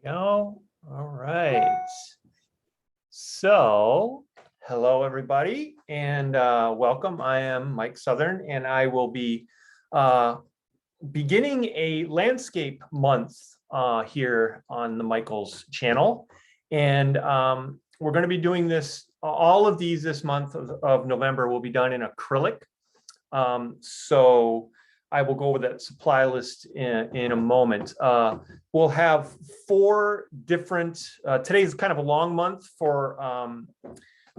Go. All right. So, hello everybody, and welcome. I am Mike Southern, and I will be beginning a landscape month here on the Michael's channel, and we're going to be doing this. All of these this month of November will be done in acrylic. So I will go over that supply list in a moment. We'll have four different, today is kind of a long month for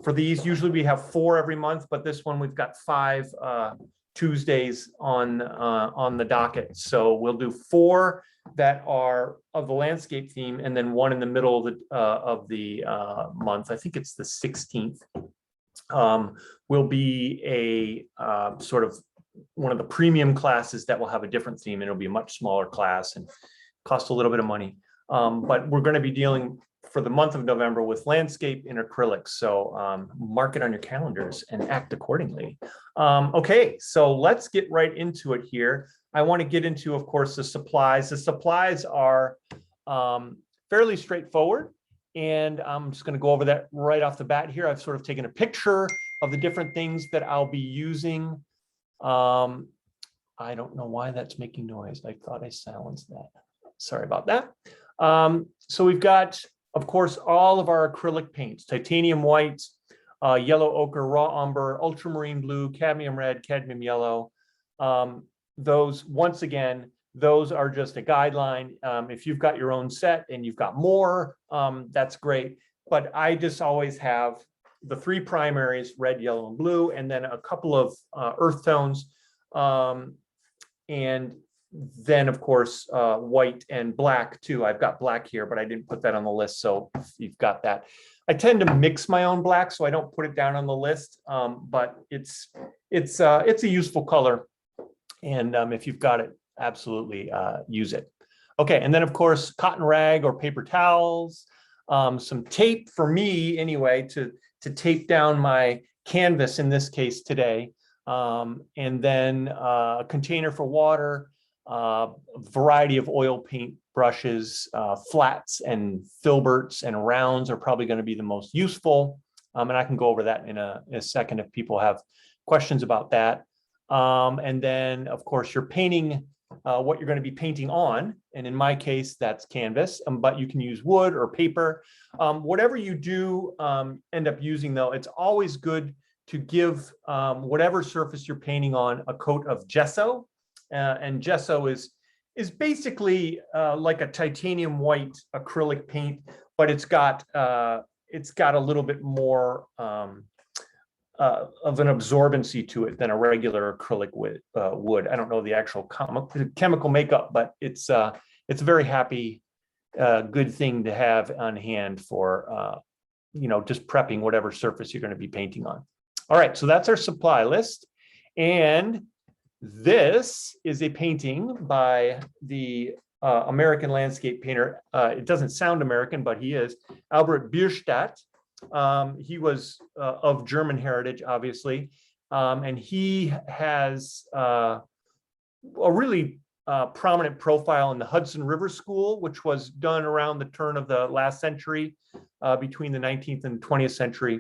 these. Usually we have four every month, but this one we've got five Tuesdays on the docket. So we'll do four that are of the landscape theme, and then one in the middle of the month. I think it's the 16th. Will be a sort of one of the premium classes that will have a different theme, and it'll be a much smaller class and cost a little bit of money. But we're going to be dealing for the month of November with landscape in acrylics. So mark it on your calendars and act accordingly. Okay, so let's get right into it here. I want to get into, of course, the supplies. The supplies are fairly straightforward, and I'm just going to go over that right off the bat here. I've sort of taken a picture of the different things that I'll be using. I don't know why that's making noise. I thought I silenced that. Sorry about that. So we've got, of course, all of our acrylic paints: titanium white, yellow ochre, raw umber, ultramarine blue, cadmium red, cadmium yellow. Those, once again, those are just a guideline. If you've got your own set and you've got more, that's great. But I just always have the three primaries: red, yellow, and blue, and then a couple of earth tones. And then, of course, white and black too. I've got black here, but I didn't put that on the list. So you've got that. I tend to mix my own black, so I don't put it down on the list. But it's a useful color, and if you've got it, absolutely use it. Okay, and then of course, cotton rag or paper towels, some tape for me anyway to tape down my canvas in this case today, and then a container for water, a variety of oil paint brushes, flats and filberts and rounds are probably going to be the most useful, and I can go over that in a second if people have questions about that. And then, of course, you're painting what you're going to be painting on. And in my case, that's canvas, but you can use wood or paper. Whatever you do end up using, though, it's always good to give whatever surface you're painting on a coat of gesso. And gesso is basically like a titanium white acrylic paint, but it's got a little bit more of an absorbency to it than a regular acrylic wood. I don't know the actual chemical makeup, but it's a very happy, good thing to have on hand for, just prepping whatever surface you're going to be painting on. All right, so that's our supply list. And this is a painting by the American landscape painter. It doesn't sound American, but he is Albert Bierstadt. He was of German heritage, obviously, and he has a really prominent profile in the Hudson River School, which was done around the turn of the last century, between the 19th and 20th century.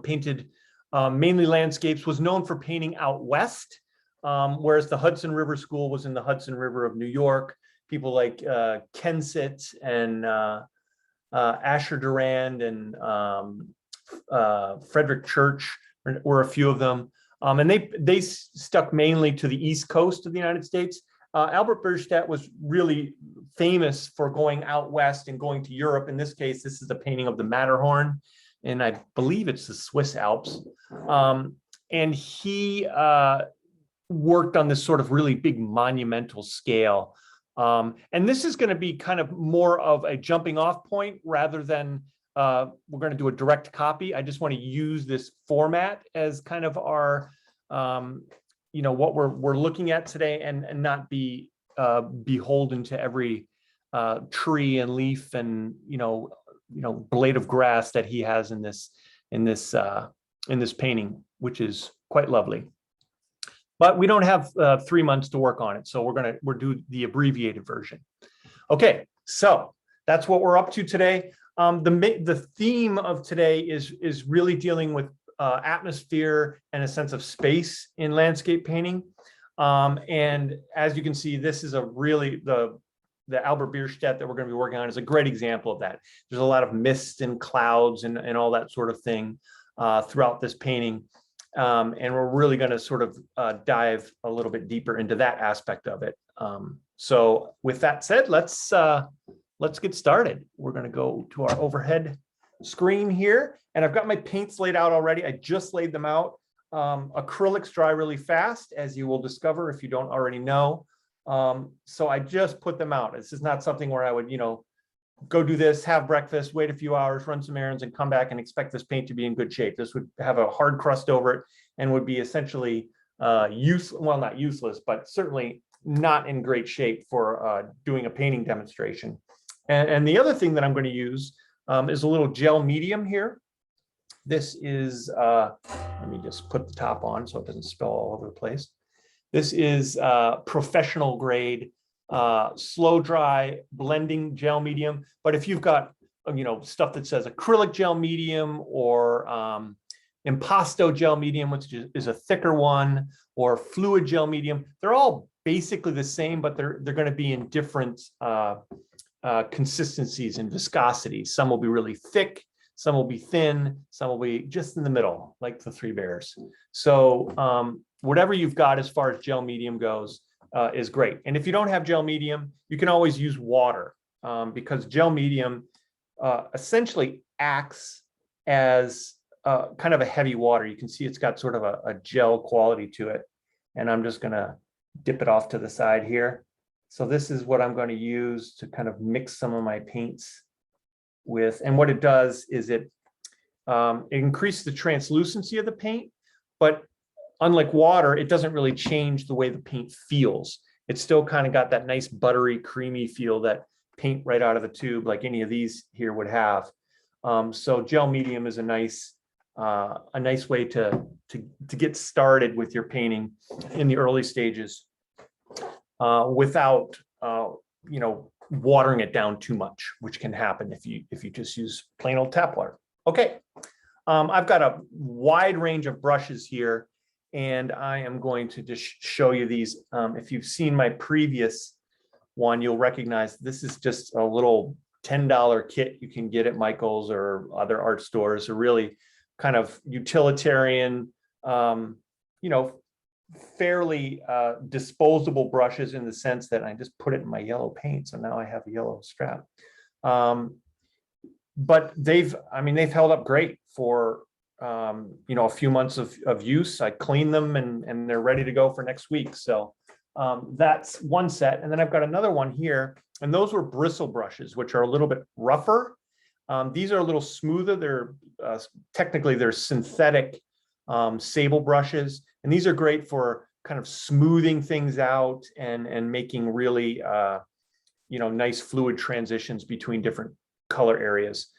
Painted mainly landscapes, was known for painting out west, whereas the Hudson River School was in the Hudson River of New York. People like Kensett and Asher Durand and Frederick Church were a few of them, and they stuck mainly to the East Coast of the United States. Albert Bierstadt was really famous for going out west and going to Europe. In this case, this is a painting of the Matterhorn, and I believe it's the Swiss Alps. And he worked on this sort of really big monumental scale. And this is going to be kind of more of a jumping off point rather than we're going to do a direct copy. I just want to use this format as kind of our, what we're looking at today, and not be beholden to every tree and leaf and blade of grass that he has in this painting, which is quite lovely. But we don't have 3 months to work on it, so we're do the abbreviated version. Okay, so that's what we're up to today. The theme of today is really dealing with atmosphere and a sense of space in landscape painting. And as you can see, this is a really, the Albert Bierstadt that we're going to be working on is a great example of that. There's a lot of mist and clouds and all that sort of thing throughout this painting. And we're really going to sort of dive a little bit deeper into that aspect of it. So with that said, let's get started. We're going to go to our overhead screen here, and I've got my paints laid out already. I just laid them out. Acrylics dry really fast, as you will discover if you don't already know. So I just put them out. This is not something where I would, go do this, have breakfast, wait a few hours, run some errands, and come back and expect this paint to be in good shape. This would have a hard crust over it and would be essentially not useless, but certainly not in great shape for doing a painting demonstration. And the other thing that I'm going to use is a little gel medium here. This is, let me just put the top on so it doesn't spill all over the place. This is professional grade, slow dry blending gel medium. But if you've got, stuff that says acrylic gel medium or impasto gel medium, which is a thicker one, or fluid gel medium, they're all basically the same, but they're going to be in different consistencies and viscosity. Some will be really thick, some will be thin, some will be just in the middle, like the Three Bears. So whatever you've got as far as gel medium goes is great. And if you don't have gel medium, you can always use water because gel medium essentially acts as kind of a heavy water. You can see it's got sort of a gel quality to it. And I'm just going to dip it off to the side here. So this is what I'm going to use to kind of mix some of my paints with. And what it does is it increases the translucency of the paint, but unlike water, it doesn't really change the way the paint feels. It's still kind of got that nice buttery, creamy feel that paint right out of the tube, like any of these here would have. So gel medium is a nice way to get started with your painting in the early stages without watering it down too much, which can happen if you just use plain old tap water. Okay, I've got a wide range of brushes here, and I am going to just show you these. If you've seen my previous one, you'll recognize this is just a little $10 kit you can get at Michael's or other art stores. A really kind of utilitarian, fairly disposable brushes in the sense that I just put it in my yellow paint. So now I have a yellow strap. But they've held up great for, a few months of use. I clean them and they're ready to go for next week. So that's one set. And then I've got another one here, and those were bristle brushes, which are a little bit rougher. These are a little smoother. They're technically they're synthetic sable brushes, and these are great for kind of smoothing things out and making really nice fluid transitions between different color areas.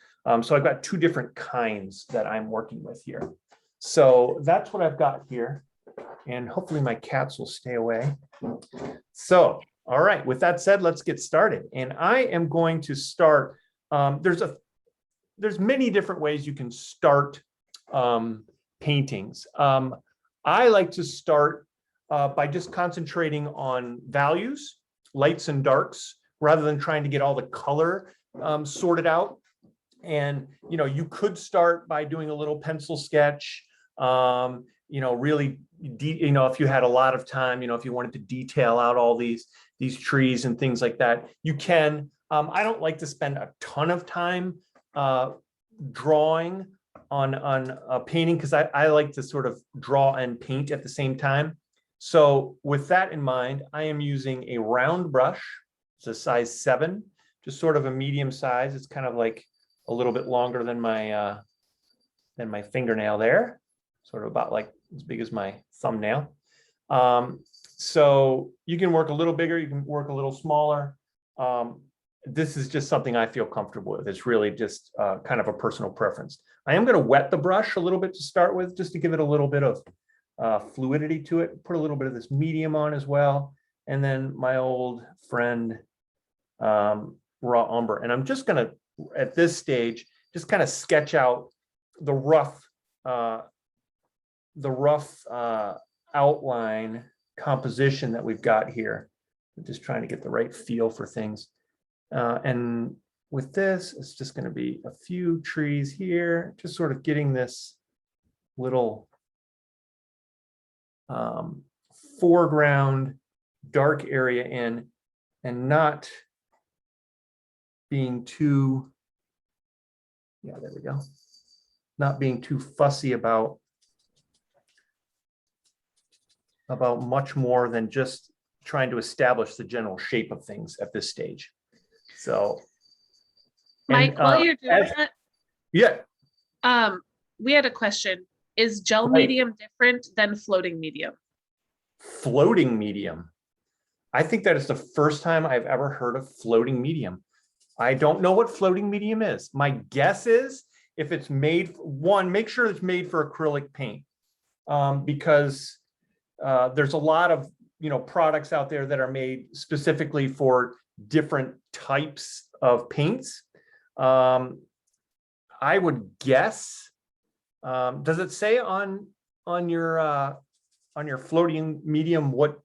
So I've got two different kinds that I'm working with here. So that's what I've got here, and hopefully my cats will stay away. So all right, with that said, let's get started. And I am going to start. There's many different ways you can start paintings. I like to start by just concentrating on values, lights and darks, rather than trying to get all the color sorted out. And you could start by doing a little pencil sketch. Really, if you had a lot of time, if you wanted to detail out all these trees and things like that, you can. I don't like to spend a ton of time drawing on a painting because I like to sort of draw and paint at the same time. So with that in mind, I am using a round brush. It's a size 7, just sort of a medium size. It's kind of like a little bit longer than my fingernail there, sort of about like as big as my thumbnail. So you can work a little bigger, you can work a little smaller. This is just something I feel comfortable with. It's really just kind of a personal preference. I am going to wet the brush a little bit to start with, just to give it a little bit of fluidity to it. Put a little bit of this medium on as well. And then my old friend raw umber. And I'm just gonna, at this stage, just kind of sketch out the rough outline composition that we've got here. I'm just trying to get the right feel for things. And with this, it's just going to be a few trees here, just sort of getting this little foreground dark area in, and not being too, yeah, there we go. Not being too fussy about much more than just trying to establish the general shape of things at this stage. So, Mike, while you're doing that, yeah, we had a question. Is gel right. medium different than floating medium? Floating medium. I think that is the first time I've ever heard of floating medium. I don't know what floating medium is. My guess is if it's made, one, make sure it's made for acrylic paint, because there's a lot of products out there that are made specifically for different types of paints. I would guess. Does it say on your floating medium what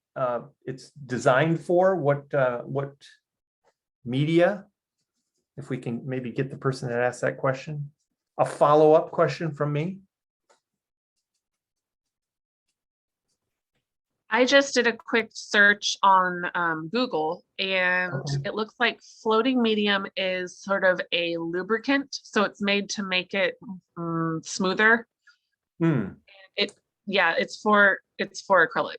it's designed for? What media? If we can maybe get the person that asked that question, a follow-up question from me. I just did a quick search on Google, and it looks like floating medium is sort of a lubricant. So it's made to make it smoother. It's for acrylic.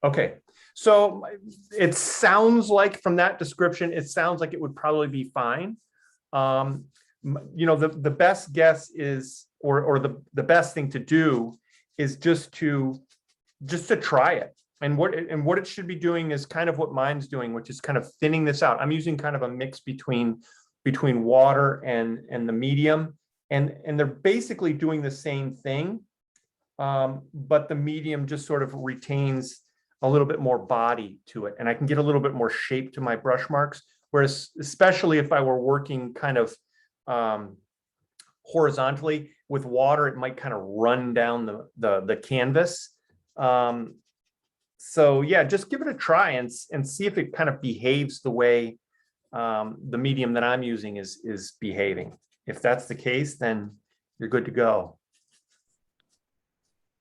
Okay. So it sounds like from that description, it sounds like it would probably be fine. The best guess is, or the best thing to do is just to try it. And what it should be doing is kind of what mine's doing, which is kind of thinning this out. I'm using kind of a mix between water and the medium, and they're basically doing the same thing, but the medium just sort of retains a little bit more body to it, and I can get a little bit more shape to my brush marks. Whereas, especially if I were working kind of horizontally with water, it might kind of run down the canvas. So yeah, just give it a try and see if it kind of behaves the way the medium that I'm using is behaving. If that's the case, then you're good to go.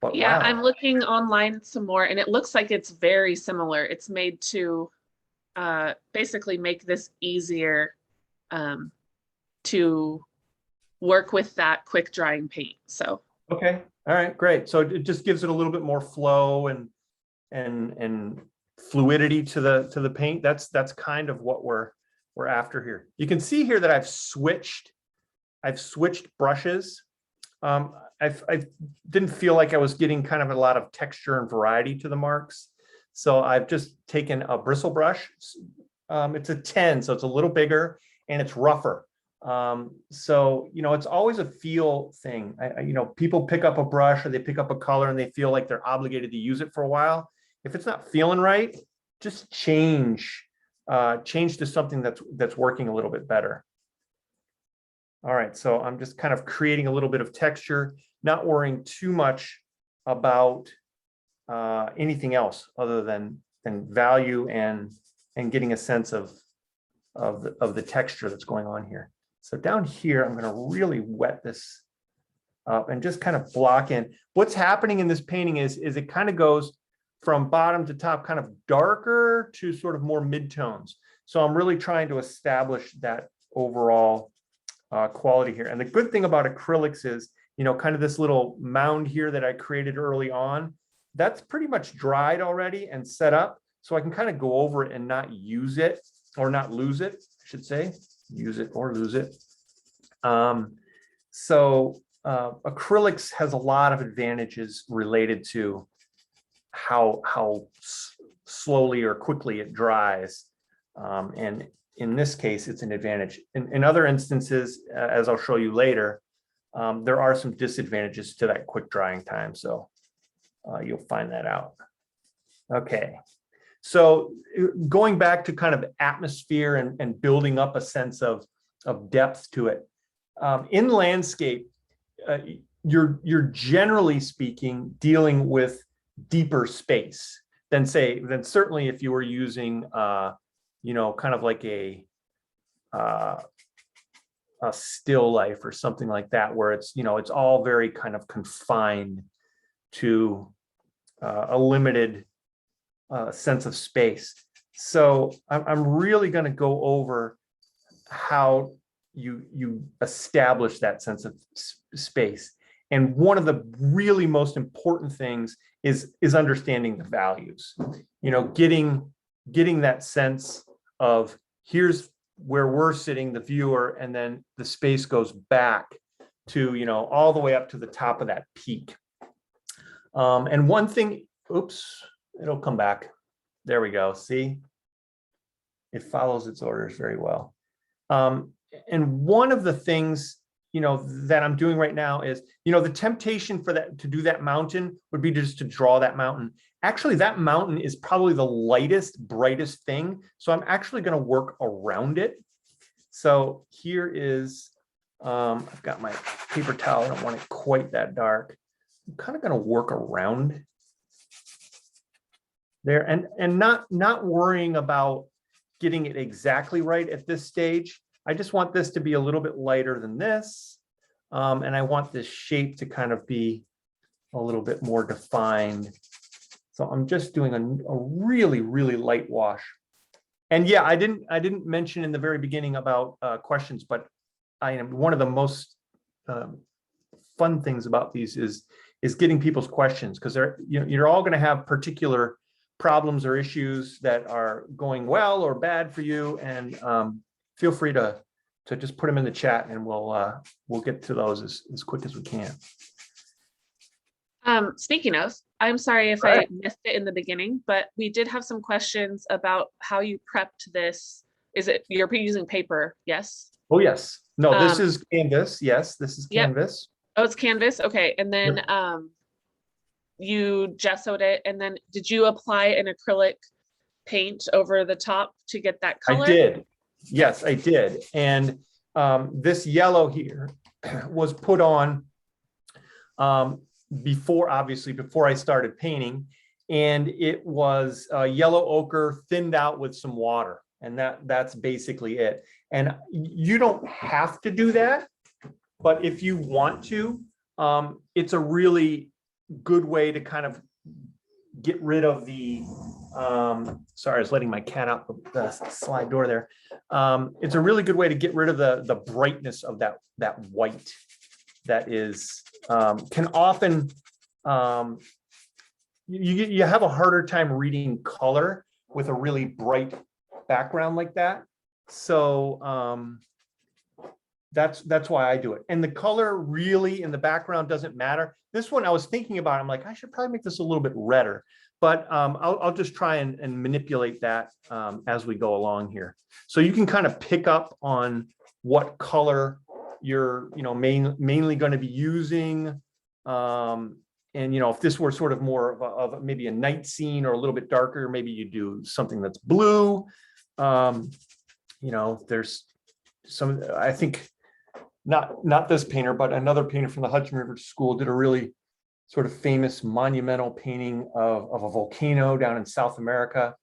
But yeah, wow. I'm looking online some more, and it looks like it's very similar. It's made to basically make this easier to work with that quick drying paint. So okay, all right, great. So it just gives it a little bit more flow and fluidity to the paint. That's kind of what we're after here. You can see here that I've switched brushes. I didn't feel like I was getting kind of a lot of texture and variety to the marks. So I've just taken a bristle brush. It's a 10, so it's a little bigger and it's rougher. So, it's always a feel thing. People pick up a brush or they pick up a color and they feel like they're obligated to use it for a while. If it's not feeling right, just change to something that's working a little bit better. All right, so I'm just kind of creating a little bit of texture, not worrying too much about anything else other than value and getting a sense of the texture that's going on here. So down here, I'm going to really wet this up and just kind of block in. What's happening in this painting is it kind of goes from bottom to top, kind of darker to sort of more midtones. So I'm really trying to establish that overall quality here. And the good thing about acrylics is, kind of this little mound here that I created early on, that's pretty much dried already and set up. So I can kind of go over it and not use it, or not lose it, I should say. Use it or lose it. Acrylics has a lot of advantages related to how slowly or quickly it dries. And in this case, it's an advantage. In other instances, as I'll show you later, there are some disadvantages to that quick drying time. So you'll find that out. Okay. So going back to kind of atmosphere and building up a sense of depth to it. In landscape, you're generally speaking dealing with deeper space than certainly if you were using kind of like a still life or something like that, where it's it's all very kind of confined to a limited sense of space. So I'm really going to go over how you establish that sense of space. And one of the really most important things is understanding the values, getting that sense of here's where we're sitting, the viewer, and then the space goes back to, all the way up to the top of that peak. And one thing, oops, it'll come back. There we go. See, it follows its orders very well. And one of the things, that I'm doing right now is, the temptation for that to do that mountain would be just to draw that mountain. Actually, that mountain is probably the lightest, brightest thing. So I'm actually going to work around it. So here is, I've got my paper towel. I don't want it quite that dark. I'm kind of going to work around there and not worrying about getting it exactly right at this stage. I just want this to be a little bit lighter than this. And I want this shape to kind of be a little bit more defined. So I'm just doing a really, really light wash. And yeah, I didn't mention in the very beginning about questions, but I am one of the most fun things about these is getting people's questions, because you're all going to have particular problems or issues that are going well or bad for you, and feel free to just put them in the chat, and we'll get to those as quick as we can. Speaking of, I'm sorry if I missed it in the beginning, but we did have some questions about how you prepped this. Is it you're using paper? Yes. Oh yes. No, this is canvas. Yes, this is canvas. Oh, it's canvas. Okay, and then you gessoed it, and then did you apply an acrylic paint over the top to get that color? I did. Yes, I did. And this yellow here was put on before I started painting, and it was yellow ochre thinned out with some water, and that's basically it. And you don't have to do that, but if you want to, it's a really good way to kind of get rid of the sorry, I was letting my cat out the slide door there. It's a really good way to get rid of the brightness of that white that is can often you have a harder time reading color with a really bright background like that. So that's why I do it. And the color really in the background doesn't matter. This one I was thinking about, I'm like, I should probably make this a little bit redder, but I'll just try and manipulate that as we go along here. So you can kind of pick up on what color you're mainly going to be using. And if this were sort of more of maybe a night scene or a little bit darker, maybe you do something that's blue. There's some, I think, not this painter, but another painter from the Hudson River School did a really sort of famous monumental painting of a volcano down in South America.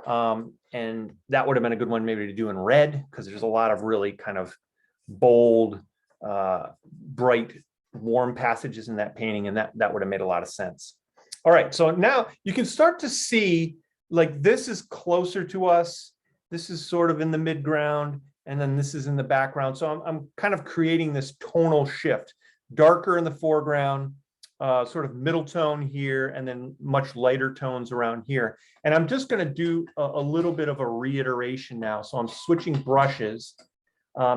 And that would have been a good one maybe to do in red, because there's a lot of really kind of bold, bright, warm passages in that painting, and that would have made a lot of sense. All right, so now you can start to see, like, this is closer to us. This is sort of in the midground, and then this is in the background. So I'm kind of creating this tonal shift, darker in the foreground, sort of middle tone here, and then much lighter tones around here. And I'm just going to do a little bit of a reiteration now. So I'm switching brushes,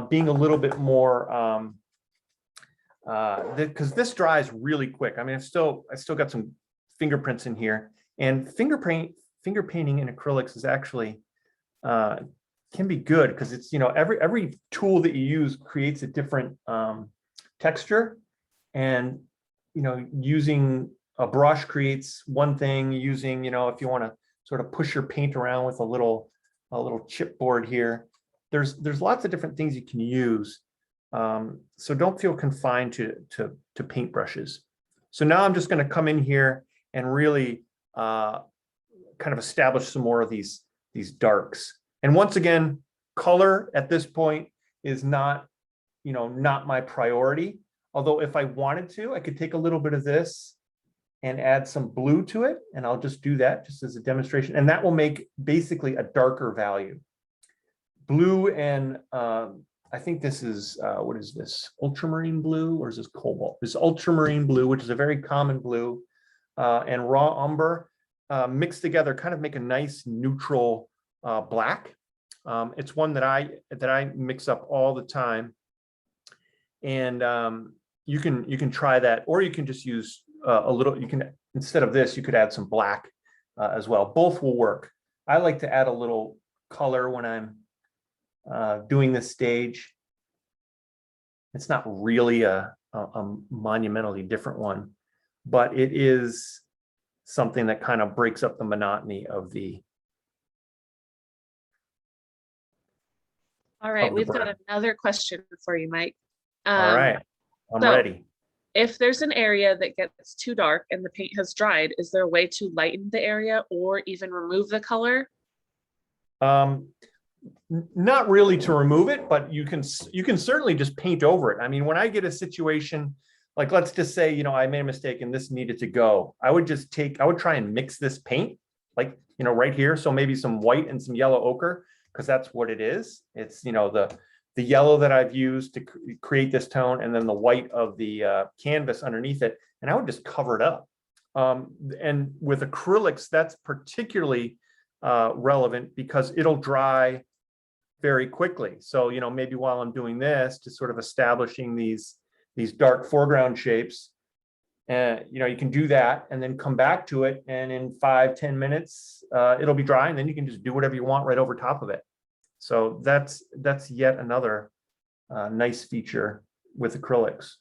being a little bit more, because this dries really quick. I mean, I still got some fingerprints in here, and finger painting in acrylics is actually can be good, because it's every tool that you use creates a different texture, and using a brush creates one thing. Using if you want to sort of push your paint around with a little chipboard here. There's lots of different things you can use. So don't feel confined to paintbrushes. So now I'm just going to come in here and really kind of establish some more of these darks. And once again, color at this point is not, not my priority. Although if I wanted to, I could take a little bit of this and add some blue to it. And I'll just do that just as a demonstration. And that will make basically a darker value. Blue and I think this is, what is this? Ultramarine blue, or is this cobalt? This ultramarine blue, which is a very common blue, and raw umber mixed together, kind of make a nice neutral black. It's one that I mix up all the time. And you can try that, or you can just use a little, instead of this, you could add some black as well. Both will work. I like to add a little color when I'm doing this stage. It's not really a monumentally different one, but it is something that kind of breaks up the monotony of the. All right, we've got another question for you, Mike. All right, I'm ready. If there's an area that gets too dark and the paint has dried, is there a way to lighten the area or even remove the color? Not really to remove it, but you can certainly just paint over it. I mean, when I get a situation, like let's just say, I made a mistake and this needed to go, I would try and mix this paint, like, right here. So maybe some white and some yellow ochre, because that's what it is. It's, the yellow that I've used to create this tone, and then the white of the canvas underneath it. And I would just cover it up. And with acrylics, that's particularly relevant because it'll dry very quickly. So, maybe while I'm doing this, just sort of establishing these dark foreground shapes, and, you can do that and then come back to it. And in 5-10 minutes, it'll be dry, and then you can just do whatever you want right over top of it. So that's yet another nice feature with acrylics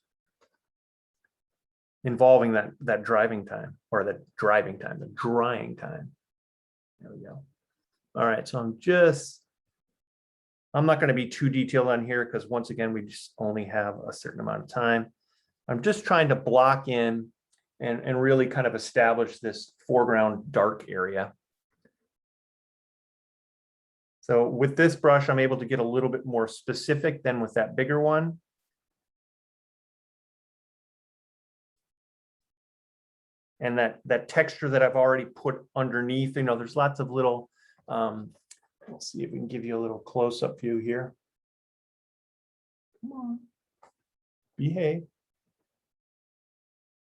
involving that drying time. There we go. All right, so I'm not going to be too detailed on here because once again, we just only have a certain amount of time. I'm just trying to block in and really kind of establish this foreground dark area. So with this brush, I'm able to get a little bit more specific than with that bigger one. And that texture that I've already put underneath, there's lots of little, let's see if we can give you a little close-up view here. Come on, behave.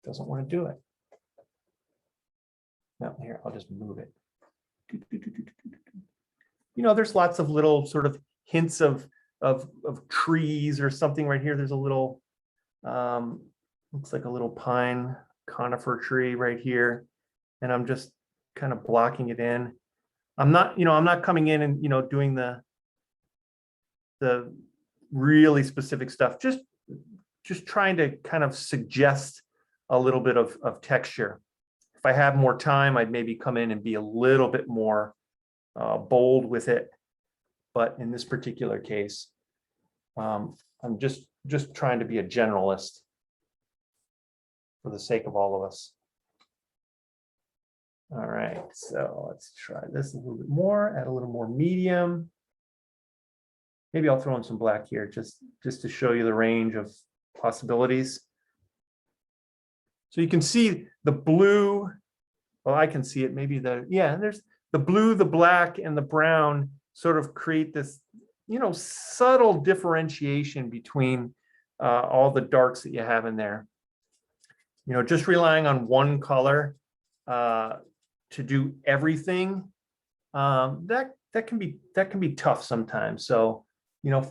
Doesn't want to do it. No, here, I'll just move it. There's lots of little sort of hints of trees or something right here. There's a little, looks like a little pine conifer tree right here. And I'm just kind of blocking it in. I'm not coming in and, doing the really specific stuff, just trying to kind of suggest a little bit of texture. If I have more time, I'd maybe come in and be a little bit more bold with it. But in this particular case, I'm just trying to be a generalist for the sake of all of us. All right, so let's try this a little bit more, add a little more medium. Maybe I'll throw in some black here just to show you the range of possibilities. So you can see the blue, well, I can see it, maybe there's the blue, the black, and the brown sort of create this, subtle differentiation between all the darks that you have in there. Just relying on one color to do everything, that can be tough sometimes. So,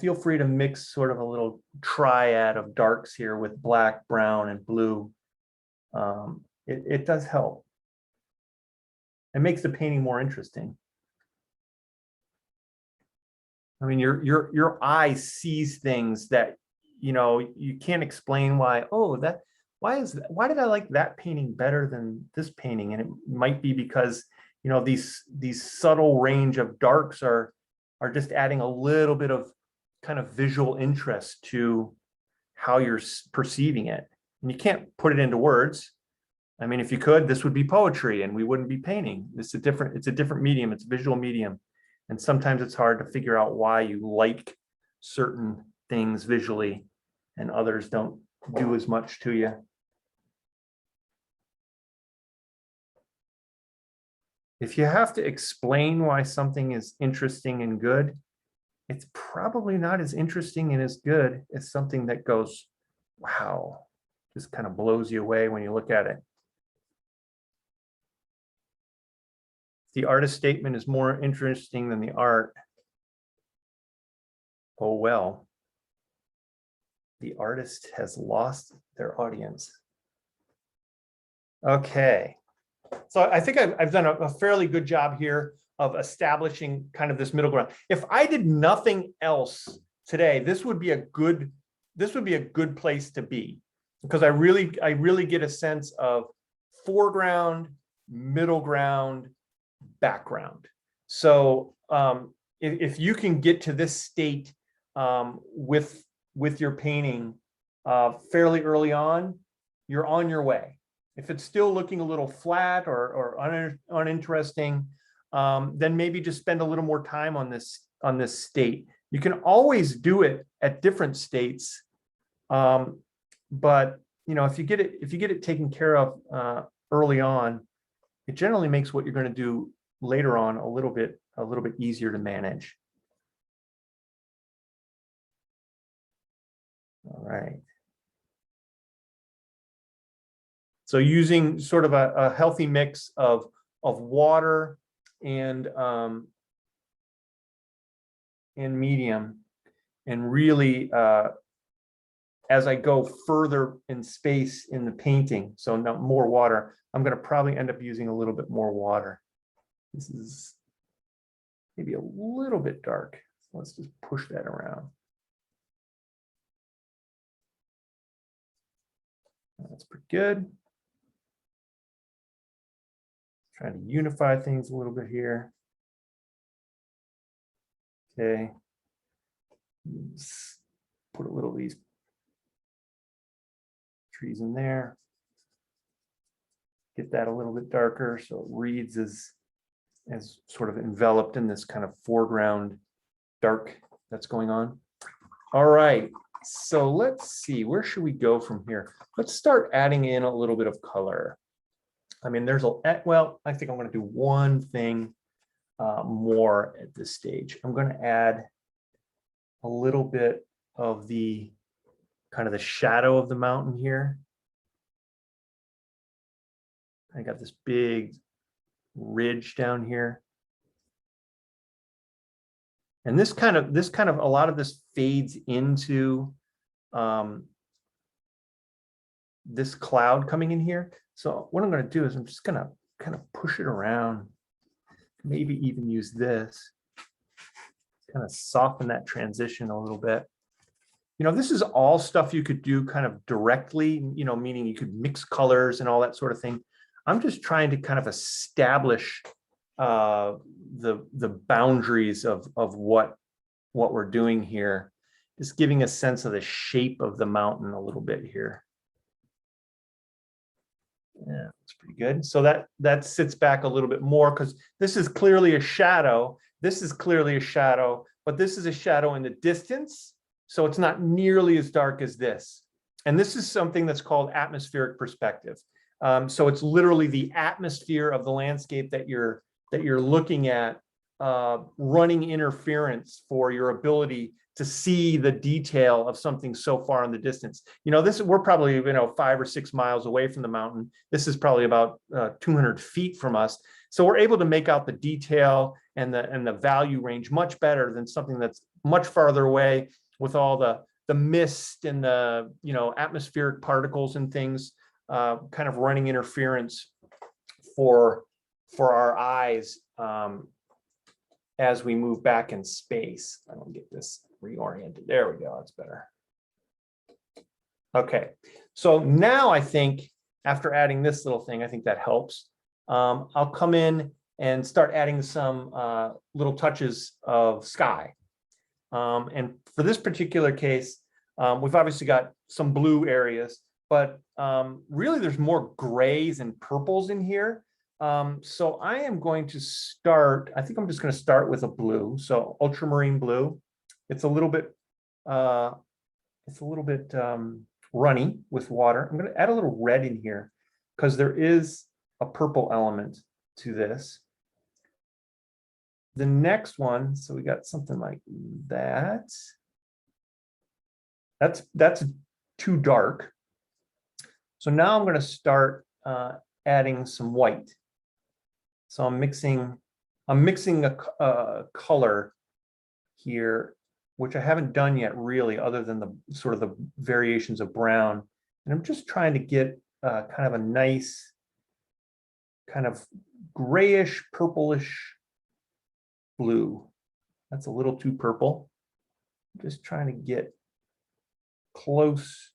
feel free to mix sort of a little triad of darks here with black, brown, and blue. It does help. It makes the painting more interesting. I mean, your eye sees things that, you can't explain why, why did I like that painting better than this painting? And it might be because you know, these subtle range of darks are just adding a little bit of kind of visual interest to how you're perceiving it. And you can't put it into words. I mean, if you could, this would be poetry and we wouldn't be painting. It's a different medium. It's a visual medium. And sometimes it's hard to figure out why you like certain things visually and others don't do as much to you. If you have to explain why something is interesting and good, it's probably not as interesting and as good as something that goes, wow, just kind of blows you away when you look at it. The artist statement is more interesting than the art. Oh, well, the artist has lost their audience. Okay. So I think I've done a fairly good job here of establishing kind of this middle ground. If I did nothing else today, this would be a good place to be, because I really get a sense of foreground, middle ground, background. So if you can get to this state with your painting fairly early on, you're on your way. If it's still looking a little flat or uninteresting, then maybe just spend a little more time on this state. You can always do it at different states, but you know, if you get it taken care of early on, it generally makes what you're going to do later on a little bit easier to manage. All right. So using sort of a healthy mix of water and medium, and really as I go further in space in the painting, so now more water, I'm going to probably end up using a little bit more water. This is maybe a little bit dark. So let's just push that around. That's pretty good. Trying to unify things a little bit here. Okay. Let's put a little of these trees in there. Get that a little bit darker so it reads as sort of enveloped in this kind of foreground dark that's going on. All right, so let's see, where should we go from here? Let's start adding in a little bit of color. I mean, well, I think I'm going to do one thing more at this stage. I'm going to add a little bit of the kind of the shadow of the mountain here. I got this big ridge down here. And this kind of a lot of this fades into this cloud coming in here. So what I'm going to do is I'm just going to kind of push it around, maybe even use this, kind of soften that transition a little bit. You know, this is all stuff you could do kind of directly, you know, meaning you could mix colors and all that sort of thing. I'm just trying to kind of establish the boundaries of what we're doing here, just giving a sense of the shape of the mountain a little bit here. Yeah, that's pretty good. So that sits back a little bit more because this is clearly a shadow. This is clearly a shadow, but this is a shadow in the distance. So it's not nearly as dark as this. And this is something that's called atmospheric perspective. So it's literally the atmosphere of the landscape that you're looking at running interference for your ability to see the detail of something so far in the distance. You know, we're probably, you know, 5 or 6 miles away from the mountain. This is probably about 200 feet from us. So we're able to make out the detail and the value range much better than something that's much farther away with all the mist and the, you know, atmospheric particles and things kind of running interference for our eyes as we move back in space. I don't get this reoriented. There we go. That's better. Okay. So now I think after adding this little thing, I think that helps. I'll come in and start adding some little touches of sky. And for this particular case, we've obviously got some blue areas, but really there's more grays and purples in here. So I am going to start, I think I'm just going to start with a blue. So ultramarine blue. It's a little bit runny with water. I'm going to add a little red in here because there is a purple element to this. The next one, so we got something like that. That's too dark. So now I'm going to start adding some white. So I'm mixing a color here, which I haven't done yet really, other than the sort of the variations of brown. And I'm just trying to get kind of a nice kind of grayish, purplish blue. That's a little too purple. I'm just trying to get close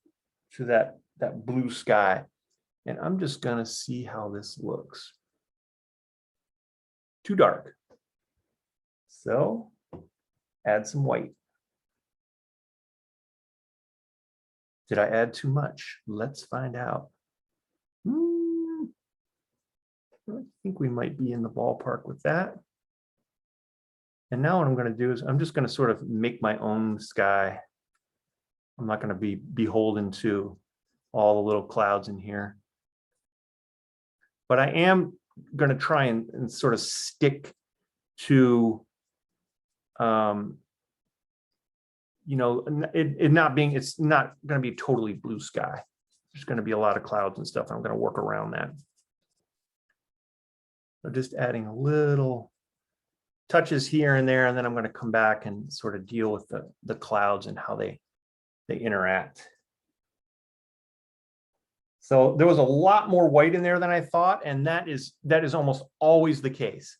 to that blue sky. And I'm just gonna see how this looks. Too dark. So add some white. Did I add too much? Let's find out. I think we might be in the ballpark with that. And now what I'm going to do is I'm just going to sort of make my own sky. I'm not going to be beholden to all the little clouds in here. But I am going to try and sort of stick to, you know, it's not going to be totally blue sky. There's going to be a lot of clouds and stuff. I'm going to work around that. So just adding a little touches here and there, and then I'm going to come back and sort of deal with the clouds and how they interact. So there was a lot more white in there than I thought, and that is almost always the case.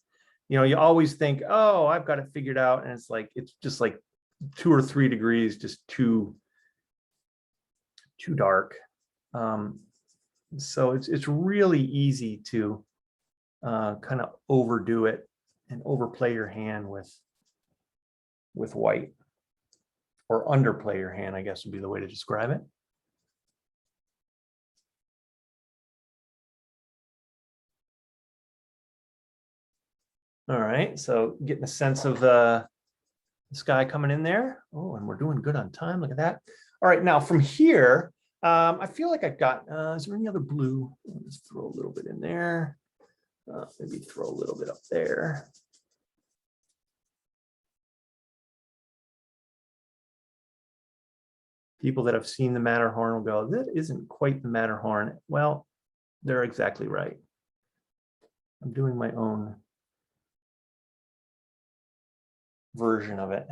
You know, you always think, oh, I've got it figured out, and it's just like 2 or 3 degrees, just too dark. So it's really easy to kind of overdo it and overplay your hand with white, or underplay your hand, I guess would be the way to describe it. All right, so getting a sense of the sky coming in there. Oh, and we're doing good on time. Look at that. All right, now from here, I feel like I've got, is there any other blue? Let's throw a little bit in there. Maybe throw a little bit up there. People that have seen the Matterhorn will go, that isn't quite the Matterhorn. Well, they're exactly right. I'm doing my own version of it.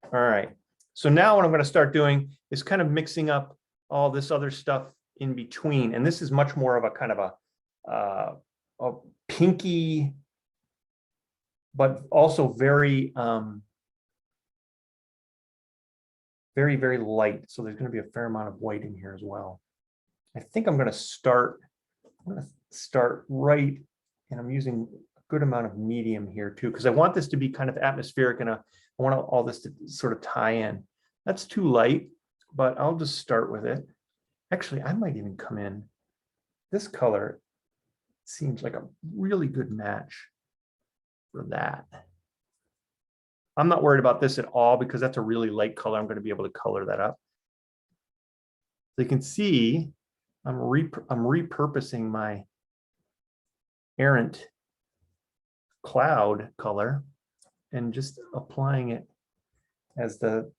All right. So now what I'm going to start doing is kind of mixing up all this other stuff in between. And this is much more of a kind of a pinky, but also very, very, very light. So there's going to be a fair amount of white in here as well. I think I'm going to start right, and I'm using a good amount of medium here too, because I want this to be kind of atmospheric, and I want all this to sort of tie in. That's too light, but I'll just start with it. Actually, I might even come in. This color seems like a really good match for that. I'm not worried about this at all because that's a really light color. I'm going to be able to color that up. So you can see I'm repurposing my errant cloud color and just applying it as the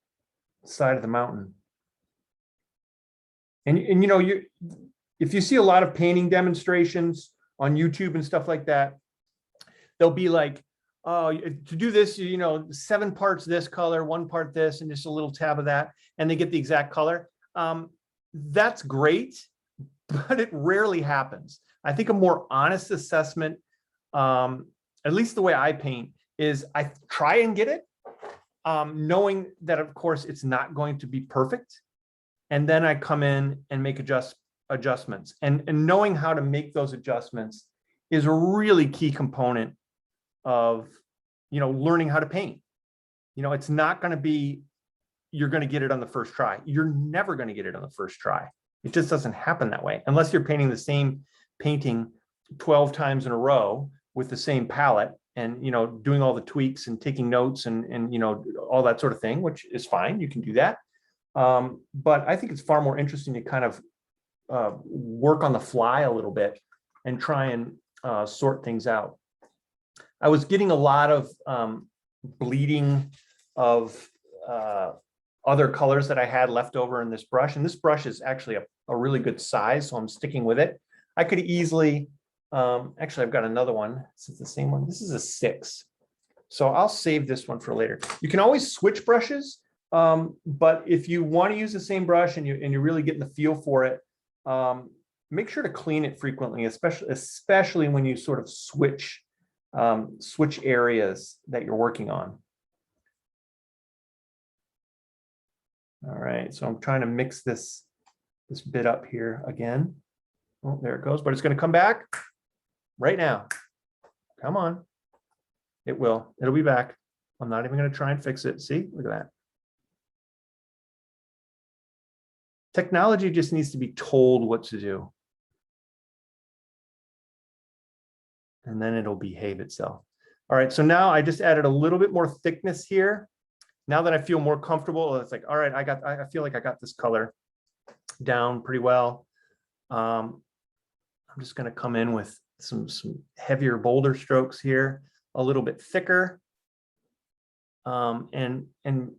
side of the mountain. And you know, if you see a lot of painting demonstrations on YouTube and stuff like that, they'll be like, oh, to do this, you know, 7 parts this color, 1 part this, and just a little tab of that, and they get the exact color. That's great, but it rarely happens. I think a more honest assessment, at least the way I paint, is I try and get it, knowing that, of course, it's not going to be perfect. And then I come in and make adjustments. And knowing how to make those adjustments is a really key component of, learning how to paint. It's not going to be, you're going to get it on the first try. You're never going to get it on the first try. It just doesn't happen that way unless you're painting the same painting 12 times in a row with the same palette and, doing all the tweaks and taking notes and all that sort of thing, which is fine. You can do that. But I think it's far more interesting to kind of work on the fly a little bit and try and sort things out. I was getting a lot of bleeding of other colors that I had left over in this brush. And this brush is actually a really good size, so I'm sticking with it. I could easily, actually, I've got another one. This is the same one. This is a 6. So I'll save this one for later. You can always switch brushes, but if you want to use the same brush and you're really getting the feel for it, make sure to clean it frequently, especially when you sort of switch areas that you're working on. All right, so I'm trying to mix this bit up here again. Oh, there it goes, but it's going to come back right now. Come on. It will. It'll be back. I'm not even going to try and fix it. See, look at that. Technology just needs to be told what to do. And then it'll behave itself. All right, so now I just added a little bit more thickness here. Now that I feel more comfortable, it's like, all right, I feel like I got this color down pretty well. I'm just going to come in with some heavier, bolder strokes here, a little bit thicker. And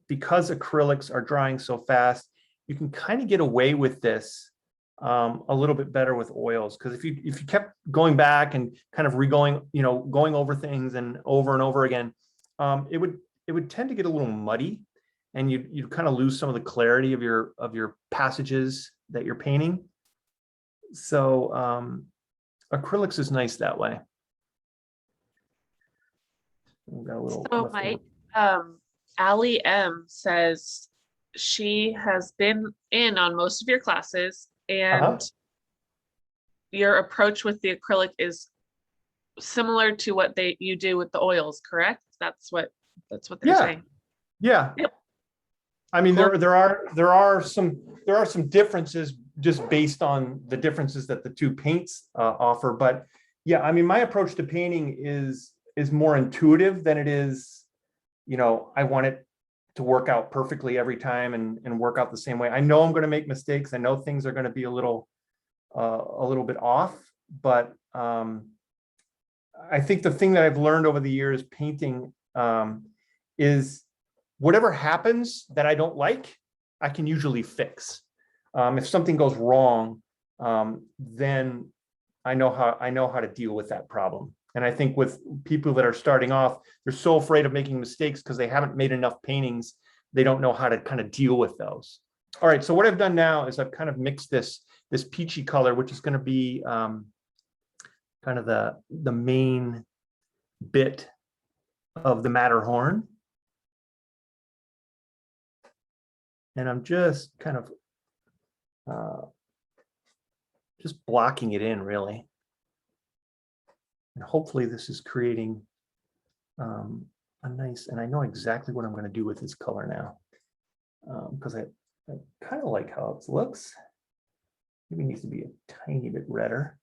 because acrylics are drying so fast, you can kind of get away with this a little bit better with oils. Because if you kept going back and kind of going over things and over again, it would tend to get a little muddy, and you'd kind of lose some of the clarity of your passages that you're painting. So acrylics is nice that way. We've got a little. So Mike, Allie M says she has been in on most of your classes, and your approach with the acrylic is similar to what you do with the oils, correct? That's what they're saying. Yeah. Yep. I mean, cool. there are some differences just based on the differences that the two paints offer. But yeah, I mean, my approach to painting is more intuitive than it is, I want it to work out perfectly every time and work out the same way. I know I'm going to make mistakes. I know things are going to be a little bit off, but I think the thing that I've learned over the years painting is whatever happens that I don't like, I can usually fix. If something goes wrong, then I know how to deal with that problem. And I think with people that are starting off, they're so afraid of making mistakes because they haven't made enough paintings. They don't know how to kind of deal with those. All right, so what I've done now is I've kind of mixed this peachy color, which is going to be kind of the main bit of the Matterhorn. And I'm just kind of just blocking it in, really. And hopefully this is creating a nice, and I know exactly what I'm going to do with this color now, because I kind of like how it looks. Maybe it needs to be a tiny bit redder.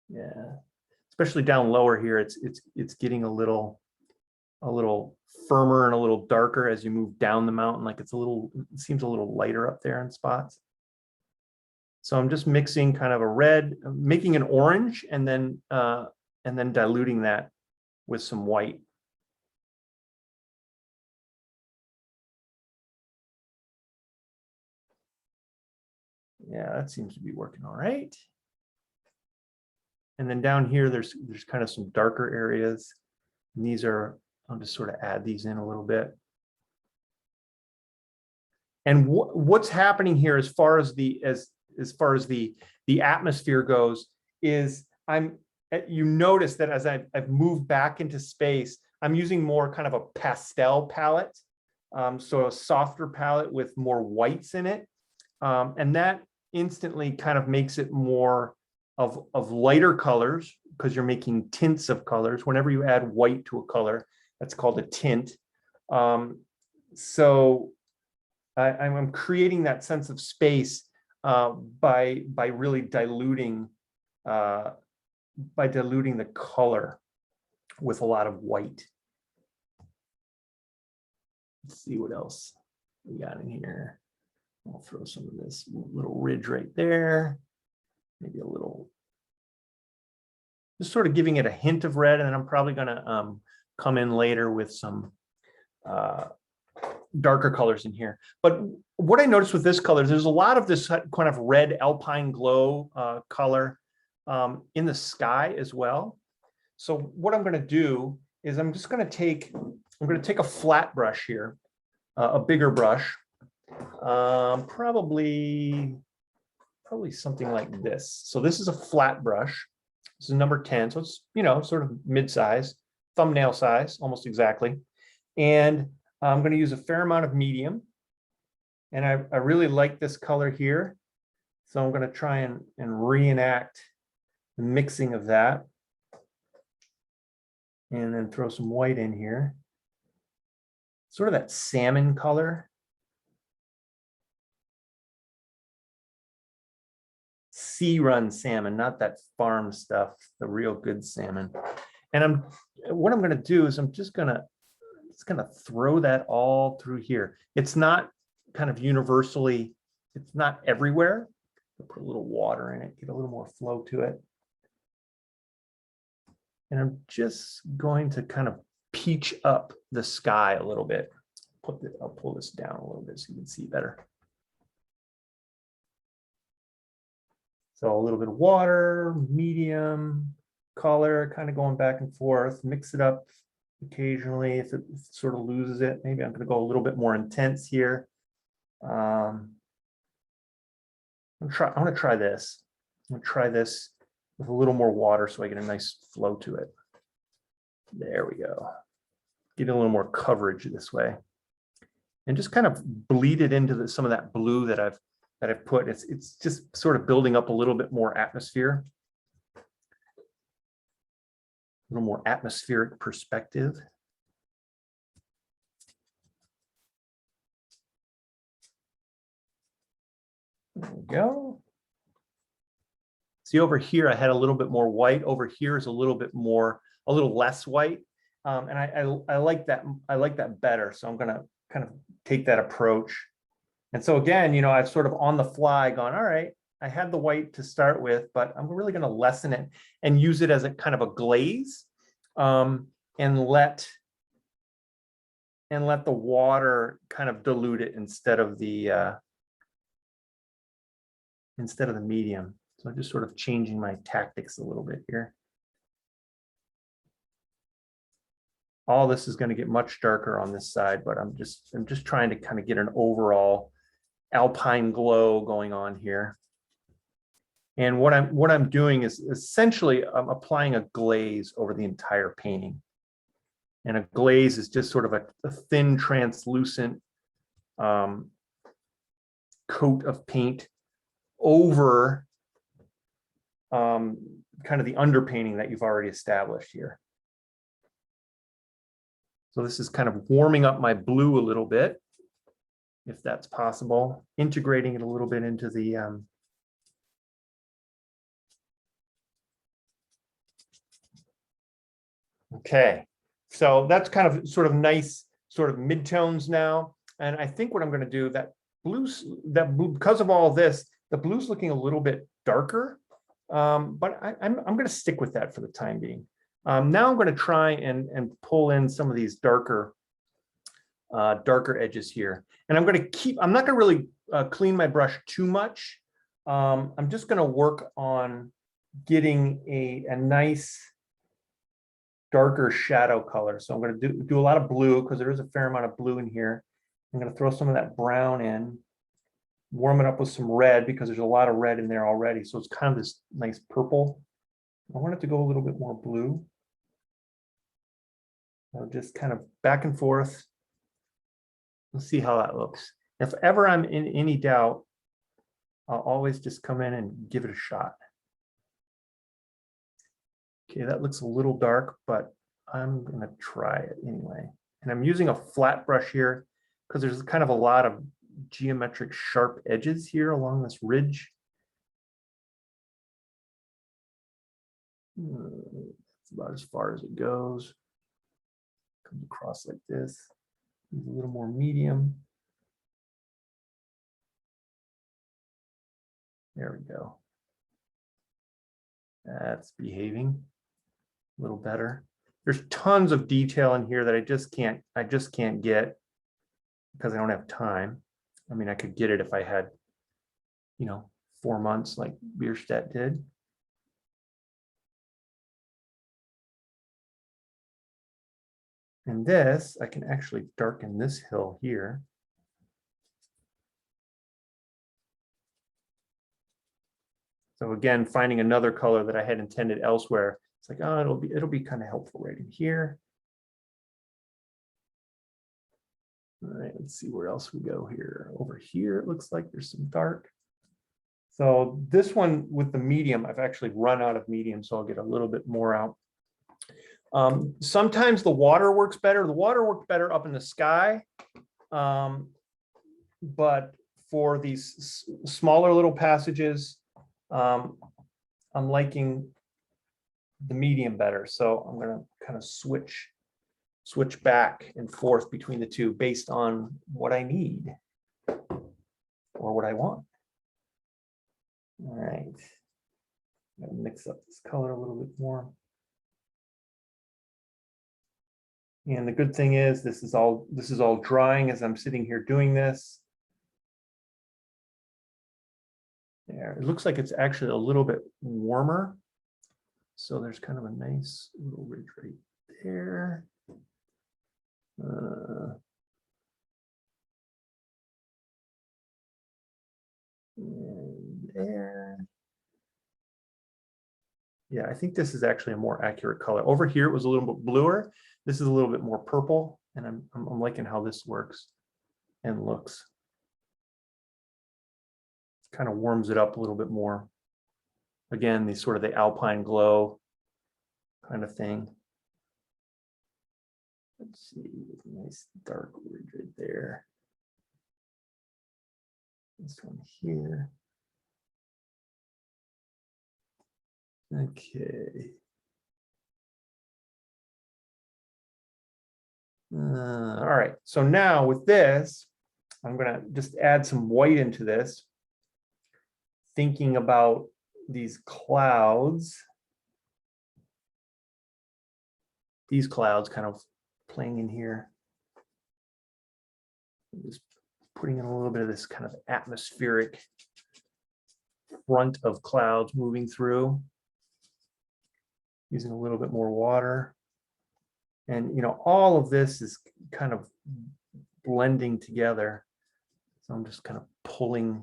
Yeah, especially down lower here, it's getting a little firmer and a little darker as you move down the mountain. Like it seems a little lighter up there in spots. So I'm just mixing kind of a red, making an orange, and then diluting that with some white. Yeah, that seems to be working all right. And then down here, there's kind of some darker areas. And these are, I'll just sort of add these in a little bit. And what's happening here as far as the atmosphere goes is you notice that as I've moved back into space, I'm using more kind of a pastel palette. So a softer palette with more whites in it. And that instantly kind of makes it more of lighter colors, because you're making tints of colors. Whenever you add white to a color, that's called a tint. So I'm creating that sense of space by really diluting the color with a lot of white. Let's see what else we got in here. I'll throw some of this little ridge right there. Maybe a little, just sort of giving it a hint of red, and then I'm probably gonna come in later with some darker colors in here. But what I noticed with this color, there's a lot of this kind of red alpine glow color in the sky as well. So what I'm gonna do is I'm gonna take a flat brush here, a bigger brush, probably something like this. So this is a flat brush. This is number 10. So it's, you know, sort of mid-size, thumbnail size, almost exactly. And I'm going to use a fair amount of medium. And I really like this color here. So I'm going to try and reenact the mixing of that. And then throw some white in here. Sort of that salmon color. Sea run salmon, not that farm stuff, the real good salmon. And what I'm going to do is I'm just going to throw that all through here. It's not kind of universally, it's not everywhere. I'll put a little water in it, get a little more flow to it. And I'm just going to kind of peach up the sky a little bit. I'll pull this down a little bit so you can see better. So a little bit of water, medium, color, kind of going back and forth, mix it up occasionally if it sort of loses it. Maybe I'm going to go a little bit more intense here. I'm going to try this. I'm going to try this with a little more water so I get a nice flow to it. There we go. Get a little more coverage this way. And just kind of bleed it into some of that blue that I've put. It's just sort of building up a little bit more atmosphere. A little more atmospheric perspective. There we go. See over here, I had a little bit more white. Over here is a little less white. And I like that. I like that better. So I'm going to kind of take that approach. And so again, you know, I've sort of on the fly gone, all right, I had the white to start with, but I'm really going to lessen it and use it as a kind of a glaze, and let the water kind of dilute it instead of the medium. So I'm just sort of changing my tactics a little bit here. All this is going to get much darker on this side, but I'm just trying to kind of get an overall alpine glow going on here. And what I'm doing is essentially I'm applying a glaze over the entire painting. And a glaze is just sort of a thin, translucent coat of paint over kind of the underpainting that you've already established here. So this is kind of warming up my blue a little bit, if that's possible, integrating it a little bit into the okay. So that's kind of sort of nice, sort of midtones now. And I think what I'm going to do, that blue, because of all this, the blue's looking a little bit darker, but I'm going to stick with that for the time being. Now I'm going to try and pull in some of these darker edges here. And I'm not going to really clean my brush too much. I'm just going to work on getting a nice darker shadow color. So I'm going to do a lot of blue because there is a fair amount of blue in here. I'm going to throw some of that brown in, warm it up with some red because there's a lot of red in there already. So it's kind of this nice purple. I want it to go a little bit more blue. I'll just kind of back and forth. Let's see how that looks. If ever I'm in any doubt, I'll always just come in and give it a shot. Okay, that looks a little dark, but I'm gonna try it anyway. And I'm using a flat brush here because there's kind of a lot of geometric sharp edges here along this ridge. That's about as far as it goes. Comes across like this. A little more medium. There we go. That's behaving a little better. There's tons of detail in here that I just can't get because I don't have time. I mean, I could get it if I had, 4 months like Bierstadt did. And this, I can actually darken this hill here. So again, finding another color that I had intended elsewhere. It's like, oh, it'll be kind of helpful right in here. All right, let's see where else we go here. Over here, it looks like there's some dark. So this one with the medium, I've actually run out of medium, so I'll get a little bit more out. Sometimes the water works better. The water worked better up in the sky. But for these smaller little passages, I'm liking the medium better. So I'm going to kind of switch back and forth between the two based on what I need or what I want. All right. I'm going to mix up this color a little bit more. And the good thing is this is all drying as I'm sitting here doing this. There, it looks like it's actually a little bit warmer. So there's kind of a nice little ridge right there. And there. Yeah, I think this is actually a more accurate color. Over here, it was a little bit bluer. This is a little bit more purple, and I'm liking how this works and looks. Kind of warms it up a little bit more. Again, the sort of the alpine glow kind of thing. Let's see, nice dark ridge right there. This one here. Okay. All right, so now with this, I'm gonna just add some white into this, thinking about these clouds. These clouds kind of playing in here. Just putting in a little bit of this kind of atmospheric front of clouds moving through. Using a little bit more water. And, all of this is kind of blending together. So I'm just kind of pulling.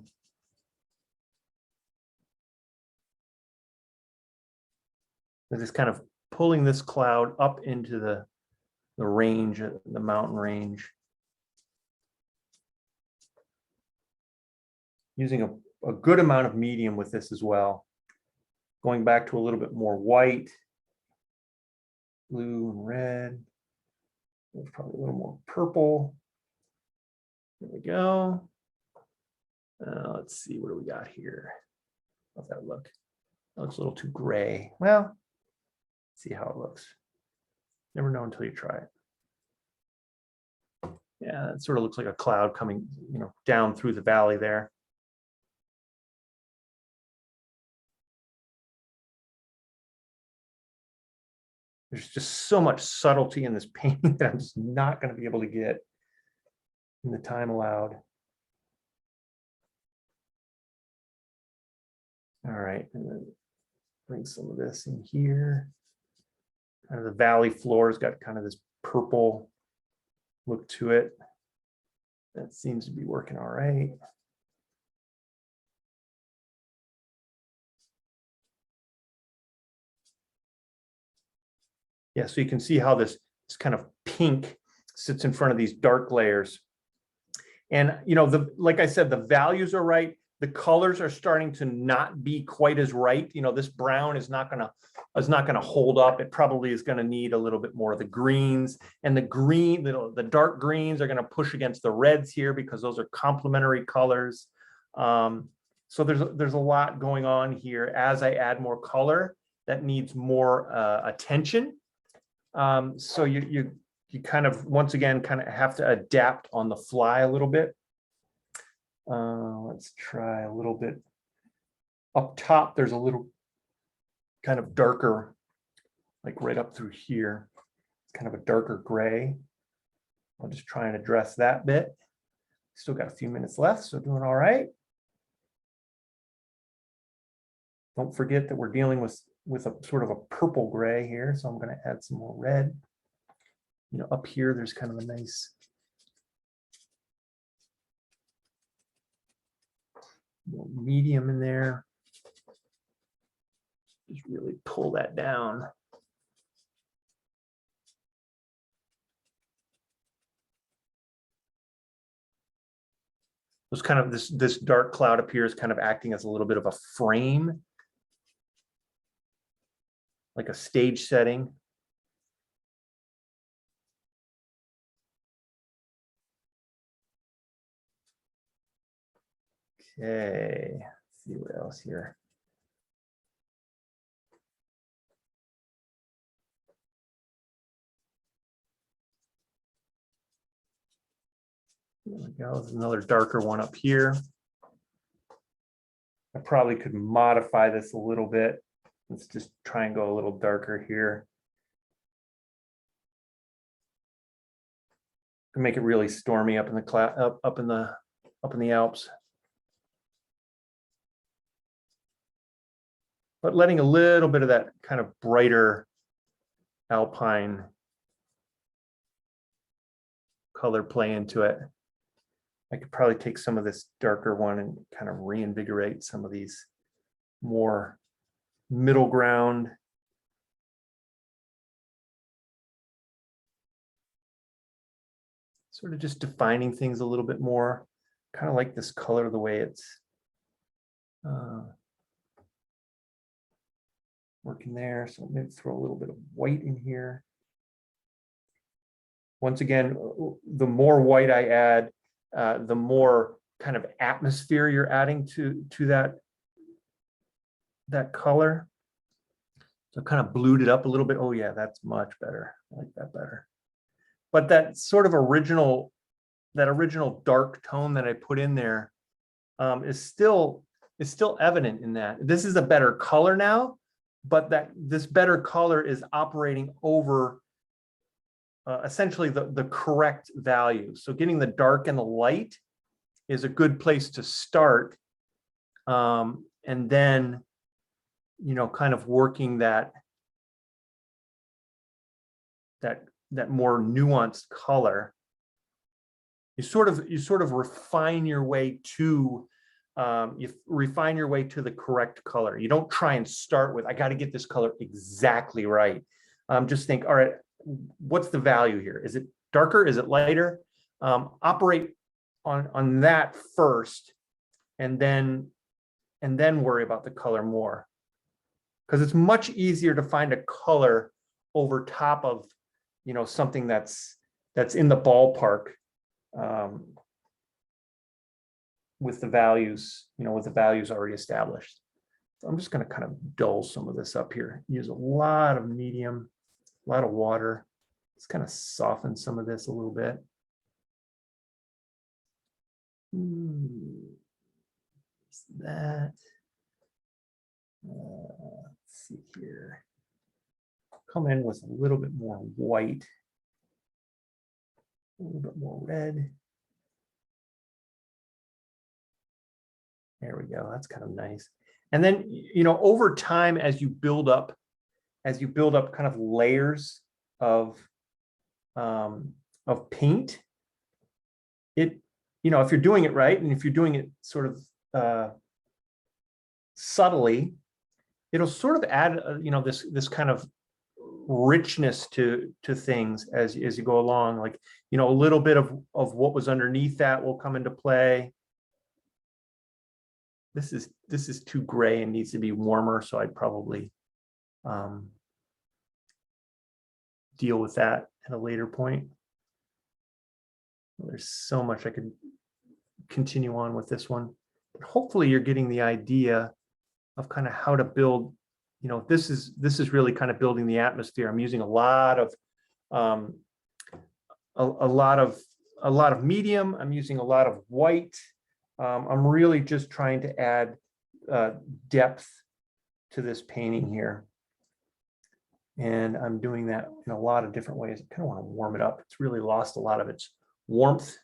Just kind of pulling this cloud up into the range, the mountain range. Using a good amount of medium with this as well. Going back to a little bit more white. Blue and red. There's probably a little more purple. There we go. Let's see, what do we got here? How's that look? That looks a little too gray. Well, let's see how it looks. Never know until you try it. Yeah, it sort of looks like a cloud coming, down through the valley there. There's just so much subtlety in this painting that I'm just not going to be able to get in the time allowed. All right, and then bring some of this in here. Kind of the valley floor has got kind of this purple look to it. That seems to be working all right. Yeah, so you can see how this kind of pink sits in front of these dark layers. And, like I said, the values are right. The colors are starting to not be quite as right. This brown is not going to is not going to hold up. It probably is going to need a little bit more of the greens, and the dark greens are going to push against the reds here because those are complementary colors. So there's a lot going on here. As I add more color, that needs more attention. So you kind of, once again, kind of have to adapt on the fly a little bit. Let's try a little bit. Up top, there's a little kind of darker, like right up through here. It's kind of a darker gray. I'll just try and address that bit. Still got a few minutes left, so doing all right. Don't forget that we're dealing with a sort of a purple gray here, so I'm going to add some more red. You know, up here, there's kind of a nice medium in there. Just really pull that down. There's kind of this dark cloud up here is kind of acting as a little bit of a frame, like a stage setting. Okay, let's see what else here. There we go. There's another darker one up here. I probably could modify this a little bit. Let's just try and go a little darker here. To make it really stormy up in the cloud, up in the Alps. But letting a little bit of that kind of brighter alpine color play into it. I could probably take some of this darker one and kind of reinvigorate some of these more middle ground. Sort of just defining things a little bit more. Kind of like this color, the way it's working there. So maybe throw a little bit of white in here. Once again, the more white I add, the more kind of atmosphere you're adding to that color. So kind of blued it up a little bit. Oh yeah, that's much better. I like that better. But that sort of original dark tone that I put in there is still evident in that. This is a better color now, but this better color is operating over essentially the correct value. So getting the dark and the light is a good place to start. And then, you know, kind of working that more nuanced color. You sort of refine your way to the correct color. You don't try and start with, I got to get this color exactly right. Just think, all right, what's the value here? Is it darker? Is it lighter? Operate on that first, and then worry about the color more, because it's much easier to find a color over top of, you know, something that's in the ballpark with the values, you know, with the values already established. So I'm just going to kind of dull some of this up here. Use a lot of medium. A lot of water. Let's kind of soften some of this a little bit. That. Let's see here. Come in with a little bit more white, a little bit more red. There we go. That's kind of nice. And then, you know, over time, as you build up kind of layers of paint, it, you know, if you're doing it right, and if you're doing it sort of subtly, it'll sort of add, you know, this kind of richness to things as you go along. Like, you know, a little bit of what was underneath that will come into play. This is too gray and needs to be warmer, so I'd probably deal with that at a later point. There's so much I could continue on with this one, but hopefully you're getting the idea of kind of how to build. You know, this is really kind of building the atmosphere. I'm using a lot of a lot of medium. I'm using a lot of white. I'm really just trying to add depth to this painting here. And I'm doing that in a lot of different ways. I kind of want to warm it up. It's really lost a lot of its warmth,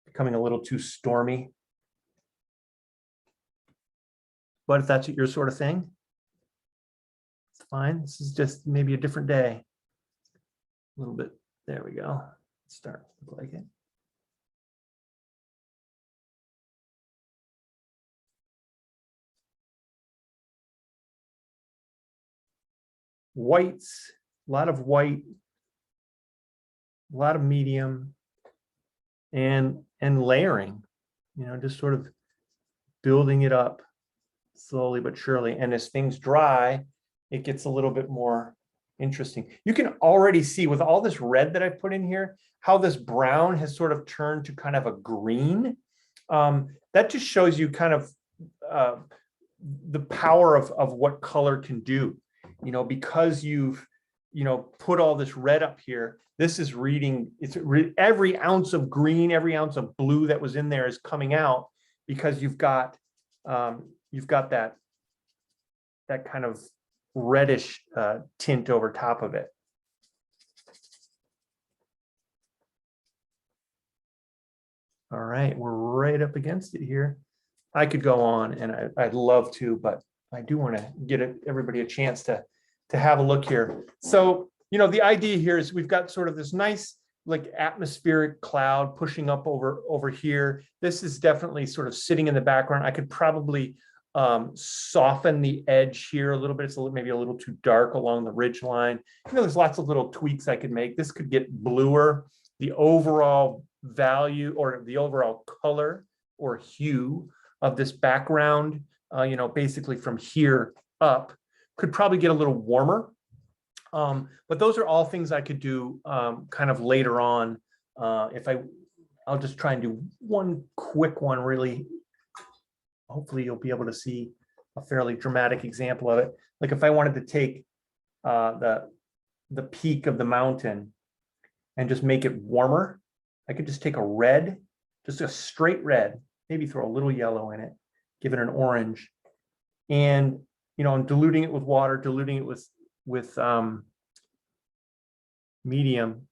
becoming a little too stormy. But if that's your sort of thing, it's fine. This is just maybe a different day. A little bit. There we go. Start to look like it. Whites, a lot of white, a lot of medium, and layering, you know, just sort of building it up slowly but surely. And as things dry, it gets a little bit more interesting. You can already see with all this red that I put in here, how this brown has sort of turned to kind of a green. That just shows you kind of the power of what color can do. You know, because you've, you know, put all this red up here, this is reading, every ounce of green, every ounce of blue that was in there is coming out, because you've got that kind of reddish tint over top of it. All right, we're right up against it here. I could go on, and I'd love to, but I do want to get everybody a chance to have a look here. So, you know, the idea here is we've got sort of this nice like atmospheric cloud pushing up over here. This is definitely sort of sitting in the background. I could probably soften the edge here a little bit. It's maybe a little too dark along the ridge line. You know, there's lots of little tweaks I could make. This could get bluer. The overall value or the overall color or hue of this background, you know, basically from here up, could probably get a little warmer. But those are all things I could do kind of later on. I'll just try and do one quick one, really. Hopefully you'll be able to see a fairly dramatic example of it. Like if I wanted to take the peak of the mountain and just make it warmer, I could just take a red, just a straight red, maybe throw a little yellow in it, give it an orange, and you know, I'm diluting it with water, diluting it with medium,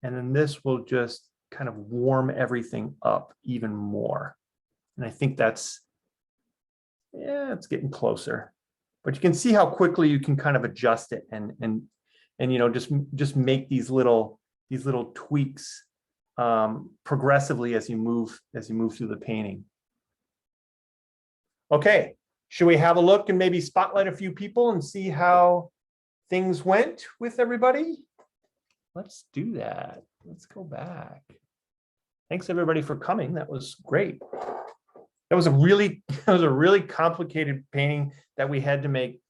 and then this will just kind of warm everything up even more. And I think that's, yeah, it's getting closer, but you can see how quickly you can kind of adjust it and you know, just make these little tweaks progressively as you move through the painting. Okay, should we have a look and maybe spotlight a few people and see how things went with everybody? Let's do that. Let's go back. Thanks everybody for coming. That was great. That was a really complicated painting that we had to make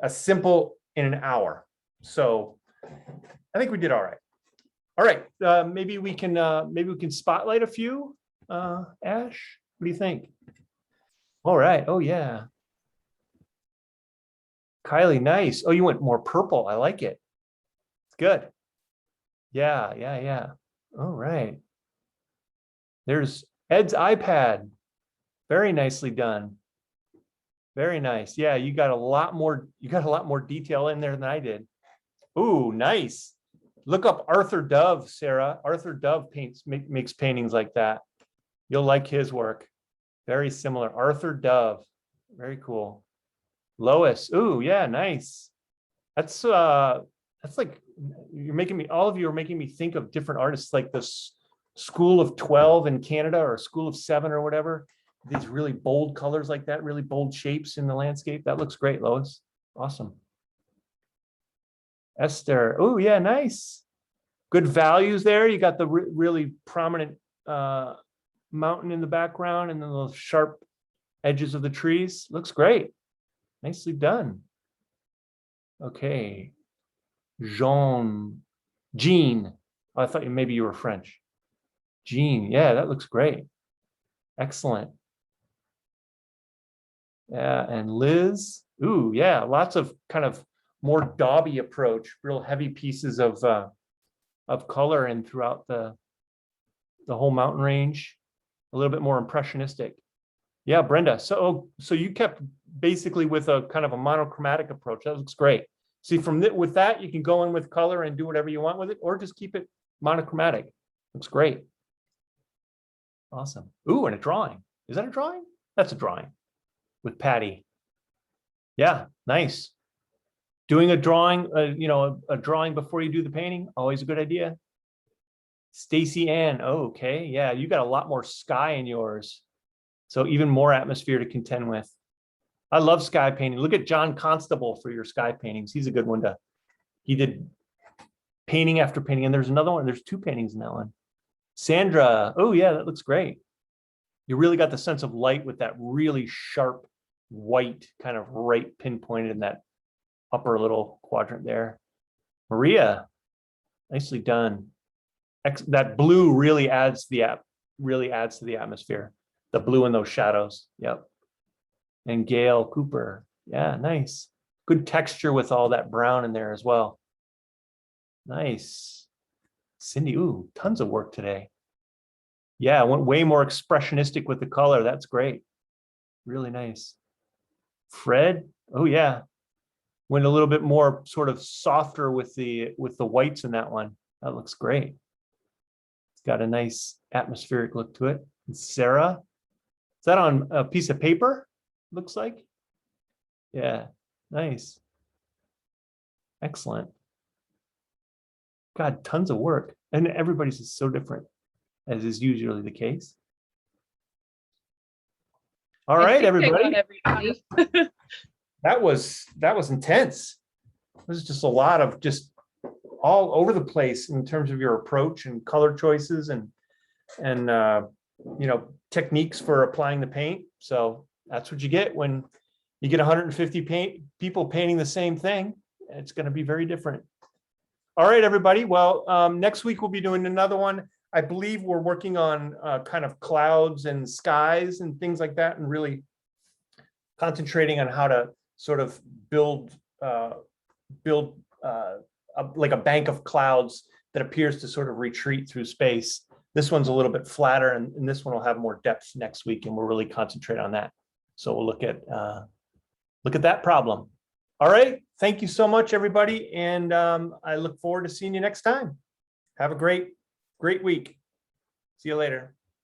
a simple in an hour. So I think we did all right. All right, maybe we can spotlight a few. Ash, what do you think? All right. Oh yeah. Kylie, nice. Oh, you went more purple. I like it. It's good. Yeah. All right. There's Ed's iPad. Very nicely done. Very nice. Yeah, you got a lot more detail in there than I did. Ooh, nice. Look up Arthur Dove, Sarah. Arthur Dove makes paintings like that. You'll like his work. Very similar. Arthur Dove. Very cool. Lois. Ooh, yeah, nice. That's like all of you are making me think of different artists, like this School of 12 in Canada or School of 7 or whatever. These really bold colors like that, really bold shapes in the landscape. That looks great, Lois. Awesome. Esther. Oh, yeah, nice. Good values there. You got the really prominent mountain in the background and then those sharp edges of the trees. Looks great. Nicely done. Okay. Jean. I thought maybe you were French. Jean. Yeah, that looks great. Excellent. Yeah, and Liz. Ooh, yeah, lots of kind of more dauby approach, real heavy pieces of color and throughout the whole mountain range, a little bit more impressionistic. Yeah, Brenda. So you kept basically with a kind of a monochromatic approach. That looks great. See, with that, you can go in with color and do whatever you want with it, or just keep it monochromatic. Looks great. Awesome. Ooh, and a drawing. Is that a drawing? That's a drawing with Patty. Yeah, nice. Doing a drawing, a drawing before you do the painting, always a good idea. Stacy Ann. Oh, okay. Yeah, you got a lot more sky in yours. So even more atmosphere to contend with. I love sky painting. Look at John Constable for your sky paintings. He's a good one he did painting after painting. And there's another one. There's 2 paintings in that one. Sandra. Oh yeah, that looks great. You really got the sense of light with that really sharp white kind of right pinpointed in that upper little quadrant there. Maria, nicely done. That blue really adds to the atmosphere. The blue in those shadows. Yep. And Gail Cooper. Yeah, nice. Good texture with all that brown in there as well. Nice. Cindy, ooh, tons of work today. Yeah, went way more expressionistic with the color. That's great. Really nice. Fred, oh yeah. Went a little bit more sort of softer with the whites in that one. That looks great. It's got a nice atmospheric look to it. And Sarah, is that on a piece of paper? Looks like. Yeah, nice. Excellent. God, tons of work. And everybody's is so different, as is usually the case. All right, everybody. That was intense. It was just a lot of just all over the place in terms of your approach and color choices and techniques for applying the paint. So that's what you get when you get 150 people painting the same thing. It's going to be very different. All right, everybody. Well, next week we'll be doing another one. I believe we're working on kind of clouds and skies and things like that, and really concentrating on how to sort of build like a bank of clouds that appears to sort of retreat through space. This one's a little bit flatter, and this one will have more depth next week, and we'll really concentrate on that. So we'll look at that problem. All right. Thank you so much, everybody. And I look forward to seeing you next time. Have a great week. See you later.